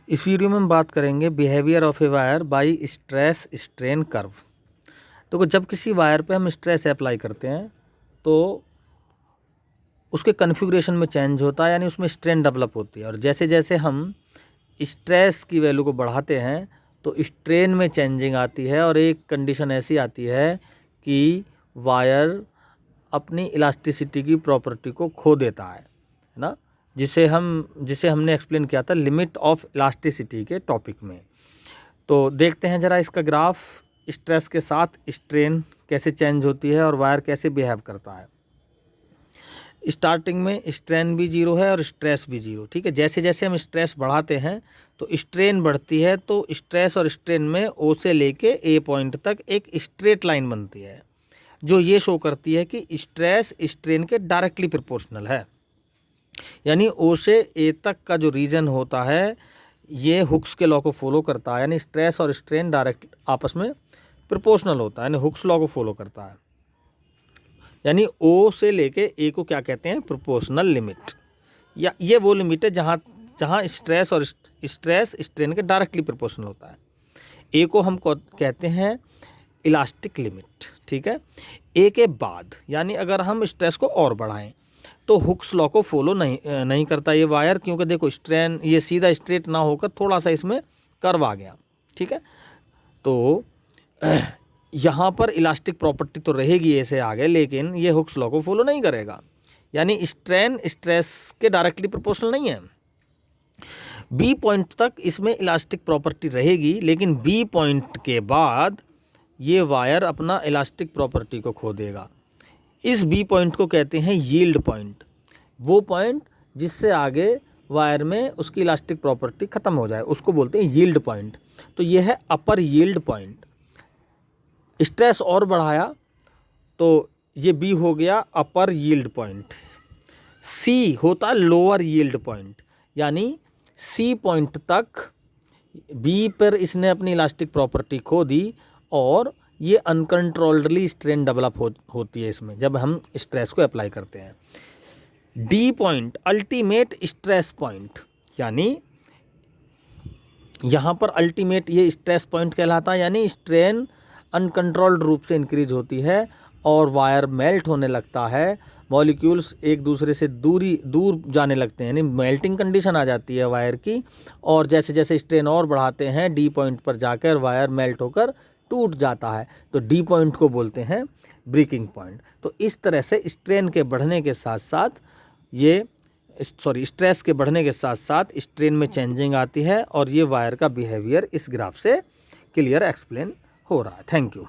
इस वीडियो में हम बात करेंगे behaviour of a wire by stress strain curve. तो जब किसी वायर पे हम स्ट्रेस अप्लाई करते हैं तो उसके कन्फिगरेशन में चेंज होता है, यानी उसमें स्ट्रेन डेवलप होती है। और जैसे जैसे हम स्ट्रेस की वैल्यू को बढ़ाते हैं तो स्ट्रेन में चेंजिंग आती है, और एक कंडीशन ऐसी आती है कि वायर अपनी इलास्टिसिटी की प्रॉपर्टी को खो देता है ना, जिसे हमने एक्सप्लेन किया था लिमिट ऑफ इलास्टिसिटी के टॉपिक में। तो देखते हैं ज़रा इसका ग्राफ, स्ट्रेस के साथ स्ट्रेन कैसे चेंज होती है और वायर कैसे बिहेव करता है। स्टार्टिंग में स्ट्रेन भी जीरो है और स्ट्रेस भी जीरो, ठीक है। जैसे जैसे हम स्ट्रेस बढ़ाते हैं तो स्ट्रेन बढ़ती है, तो स्ट्रेस और स्ट्रेन में ओ से लेके ए पॉइंट तक एक स्ट्रेट लाइन बनती है, जो ये शो करती है कि स्ट्रेस स्ट्रेन के डायरेक्टली प्रोपोर्शनल है। यानी ओ से ए तक का जो रीजन होता है ये हुक्स के लॉ को फॉलो करता है, यानी स्ट्रेस और स्ट्रेन डायरेक्ट आपस में प्रोपोर्शनल होता है, यानी हुक्स लॉ को फॉलो करता है। यानी ओ से लेके ए को क्या कहते हैं, प्रोपोर्शनल लिमिट। या ये वो लिमिट है जहाँ स्ट्रेस और स्ट्रेस स्ट्रेन के डायरेक्टली प्रोपोर्शनल होता है। ए को हम कहते हैं इलास्टिक लिमिट, ठीक है। ए के बाद यानी अगर हम स्ट्रेस को और बढ़ाएं तो हुक्स लॉ को फॉलो नहीं करता ये वायर, क्योंकि देखो स्ट्रेन ये सीधा स्ट्रेट ना होकर थोड़ा सा इसमें कर्व आ गया, ठीक है। तो यहाँ पर इलास्टिक प्रॉपर्टी तो रहेगी ऐसे आगे, लेकिन ये हुक्स लॉ को फॉलो नहीं करेगा, यानी स्ट्रेन स्ट्रेस के डायरेक्टली प्रोपोर्शनल नहीं है। बी पॉइंट तक इसमें इलास्टिक प्रॉपर्टी रहेगी, लेकिन बी पॉइंट के बाद ये वायर अपना इलास्टिक प्रॉपर्टी को खो देगा। इस बी पॉइंट को कहते हैं यील्ड पॉइंट, वो पॉइंट जिससे आगे वायर में उसकी इलास्टिक प्रॉपर्टी ख़त्म हो जाए उसको बोलते हैं यील्ड पॉइंट। तो ये है अपर यील्ड पॉइंट। स्ट्रेस और बढ़ाया तो ये बी हो गया अपर यील्ड पॉइंट। सी होता लोअर यील्ड पॉइंट, यानी सी पॉइंट तक बी पर इसने अपनी इलास्टिक प्रॉपर्टी खो दी और ये अनकंट्रोल्डली स्ट्रेन डेवलप होती है इसमें जब हम स्ट्रेस को अप्लाई करते हैं। D point ultimate stress point, यानी यहाँ पर अल्टीमेट ये स्ट्रेस पॉइंट कहलाता है, यानी स्ट्रेन अनकंट्रोल्ड रूप से इंक्रीज होती है और वायर मेल्ट होने लगता है, मॉलिक्यूल्स एक दूसरे से दूर जाने लगते हैं, यानी मेल्टिंग कंडीशन आ जाती है वायर की। और जैसे जैसे स्ट्रेन और बढ़ाते हैं डी पॉइंट पर जाकर वायर मेल्ट होकर टूट जाता है, तो डी पॉइंट को बोलते हैं ब्रेकिंग पॉइंट। तो इस तरह से स्ट्रेन के बढ़ने के साथ साथ स्ट्रेस के बढ़ने के साथ साथ स्ट्रेन में चेंजिंग आती है, और ये वायर का बिहेवियर इस ग्राफ से क्लियर एक्सप्लेन हो रहा है। Thank you.